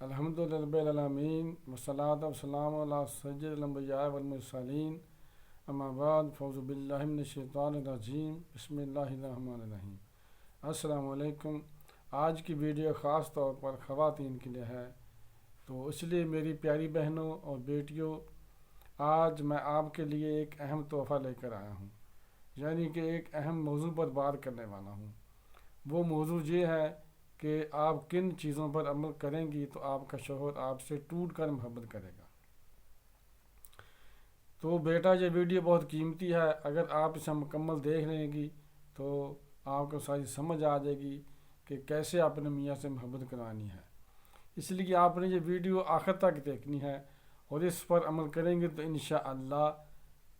الحمدللہ رب العالمین والصلاۃ والسلام علی سید الانبیاء والمرسلین اما بعد فاعوذ باللہ من الشیطان الرجیم بسم اللہ الرحمن الرحیم۔ السلام علیکم۔ آج کی ویڈیو خاص طور پر خواتین کے لیے ہے، تو اس لیے میری پیاری بہنوں اور بیٹیوں، آج میں آپ کے لیے ایک اہم تحفہ لے کر آیا ہوں، یعنی کہ ایک اہم موضوع پر بات کرنے والا ہوں۔ وہ موضوع یہ ہے کہ آپ کن چیزوں پر عمل کریں گی تو آپ کا شوہر آپ سے ٹوٹ کر محبت کرے گا۔ تو بیٹا، یہ ویڈیو بہت قیمتی ہے، اگر آپ اسے مکمل دیکھ لیں گی تو آپ کو ساری سمجھ آ جائے گی کہ کیسے اپنے میاں سے محبت کرانی ہے۔ اس لیے آپ نے یہ ویڈیو آخر تک دیکھنی ہے، اور اس پر عمل کریں گے تو انشاءاللہ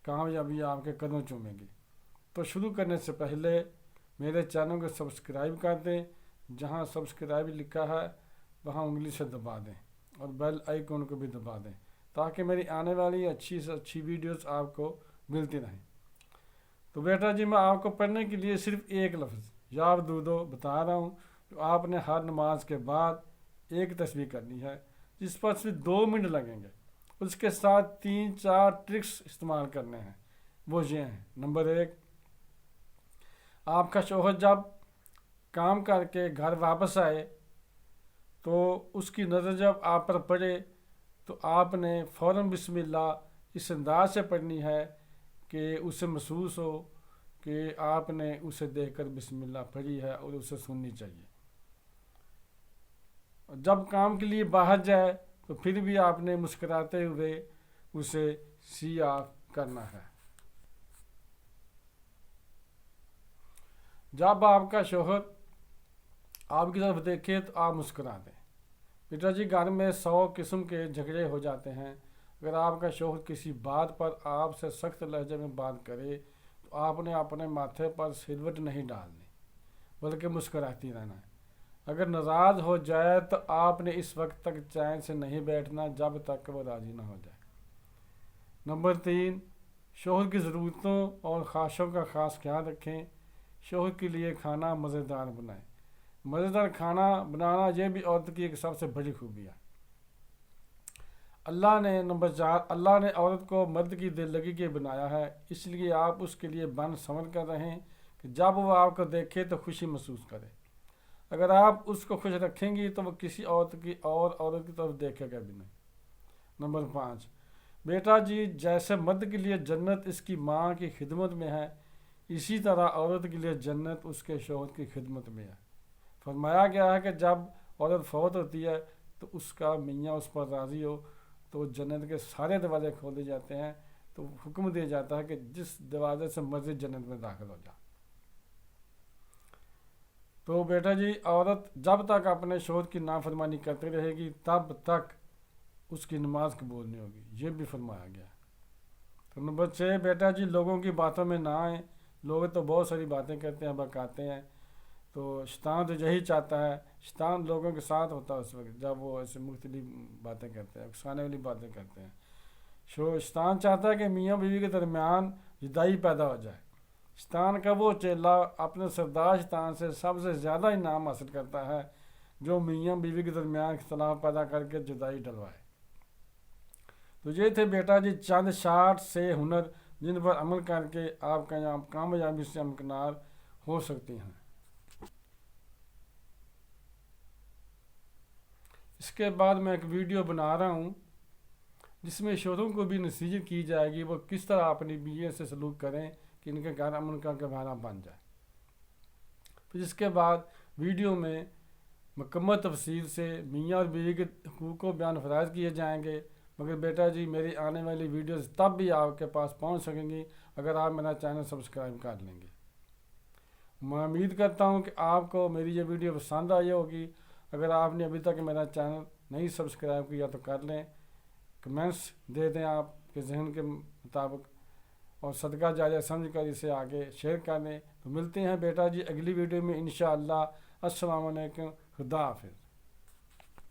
کامیابی آپ کے قدم چومیں گی۔ تو شروع کرنے سے پہلے میرے چینل کو سبسکرائب کر دیں، جہاں سبسکرائب لکھا ہے وہاں انگلی سے دبا دیں، اور بیل آئیکن کو بھی دبا دیں، تاکہ میری آنے والی اچھی سے اچھی ویڈیوز آپ کو ملتی رہیں۔ تو بیٹا جی، میں آپ کو پڑھنے کے لیے صرف ایک لفظ یا دو بتا رہا ہوں، تو آپ نے ہر نماز کے بعد ایک تسبیح کرنی ہے، جس پر صرف 2 منٹ لگیں گے۔ اس کے ساتھ 3-4 ٹرکس استعمال کرنے ہیں، وہ یہ ہیں۔ نمبر 1، آپ کا شوہر جب کام کر کے گھر واپس آئے تو اس کی نظر جب آپ پر پڑے تو آپ نے فوراً بسم اللہ اس انداز سے پڑھنی ہے کہ اسے محسوس ہو کہ آپ نے اسے دیکھ کر بسم اللہ پڑھی ہے اور اسے سننی چاہیے۔ جب کام کے لیے باہر جائے تو پھر بھی آپ نے مسکراتے ہوئے اسے سی آف کرنا ہے۔ جب آپ کا شوہر آپ کی طرف دیکھے تو آپ مسکرا دیں۔ بیٹا جی، گھر میں 100 قسم کے جھگڑے ہو جاتے ہیں، اگر آپ کا شوہر کسی بات پر آپ سے سخت لہجے میں بات کرے تو آپ نے اپنے ماتھے پر سلوٹ نہیں ڈالنی، بلکہ مسکراتی رہنا ہے۔ اگر ناراض ہو جائے تو آپ نے اس وقت تک چین سے نہیں بیٹھنا جب تک کہ وہ راضی نہ ہو جائے۔ نمبر 3، شوہر کی ضرورتوں اور خواہشوں کا خاص خیال رکھیں۔ شوہر کے لیے کھانا مزیدار بنائیں۔ مزیدار کھانا بنانا یہ بھی عورت کی ایک سب سے بڑی خوبی ہے۔ نمبر 4، اللہ نے عورت کو مرد کی دل لگی کے بنایا ہے، اس لیے آپ اس کے لیے بن سنور کر رہیں کہ جب وہ آپ کو دیکھے تو خوشی محسوس کرے۔ اگر آپ اس کو خوش رکھیں گی تو وہ کسی عورت کی طرف دیکھے گا بھی نہیں۔ نمبر 5، بیٹا جی، جیسے مرد کے لیے جنت اس کی ماں کی خدمت میں ہے، اسی طرح عورت کے لیے جنت اس کے شوہر کی خدمت میں ہے۔ فرمایا گیا ہے کہ جب عورت فوت ہوتی ہے تو اس کا میاں اس پر راضی ہو تو جنت کے سارے دروازے کھول دیے جاتے ہیں، تو حکم دیا جاتا ہے کہ جس دروازے سے مرضی جنت میں داخل ہو جا۔ تو بیٹا جی، عورت جب تک اپنے شوہر کی نافرمانی کرتی رہے گی تب تک اس کی نماز قبول نہیں ہوگی، یہ بھی فرمایا گیا۔ تو نمبر 6، بیٹا جی، لوگوں کی باتوں میں نہ آئیں۔ لوگ تو بہت ساری باتیں کرتے ہیں، بکاتے ہیں، تو شیطان تو یہی چاہتا ہے، شیطان لوگوں کے ساتھ ہوتا ہے اس وقت جب وہ ایسے مختلف باتیں کرتے ہیں، اکسانے والی باتیں کرتے ہیں۔ شیطان چاہتا ہے کہ میاں بیوی کے درمیان جدائی پیدا ہو جائے۔ شیطان کا وہ چیلا اپنے سردار شیطان سے سب سے زیادہ انعام حاصل کرتا ہے جو میاں بیوی کے درمیان اختلاف پیدا کر کے جدائی ڈلوائے۔ تو یہ تھے بیٹا جی چند شارٹ سے ہنر جن پر عمل کر کے آپ کامیابی سے امکنار ہو سکتے ہیں۔ اس کے بعد میں ایک ویڈیو بنا رہا ہوں جس میں شوہروں کو بھی نصیحت کی جائے گی وہ کس طرح اپنی بیوی سے سلوک کریں کہ ان کے گھر امن کا گہوارہ بن جائے۔ پھر اس کے بعد ویڈیو میں مکمل تفصیل سے میاں اور بیوی کے حقوق و بیان فرائض کیے جائیں گے، مگر بیٹا جی میری آنے والی ویڈیوز تب بھی آپ کے پاس پہنچ سکیں گی اگر آپ میرا چینل سبسکرائب کر لیں گے۔ میں امید کرتا ہوں کہ آپ کو میری یہ ویڈیو پسند آئی ہوگی۔ اگر آپ نے ابھی تک میرا چینل نہیں سبسکرائب کیا تو کر لیں، کمنٹس دے دیں آپ کے ذہن کے مطابق، اور صدقہ جاریہ سمجھ کر اسے آگے شیئر کر دیں۔ تو ملتے ہیں بیٹا جی اگلی ویڈیو میں انشاءاللہ۔ السلام علیکم، خدا حافظ۔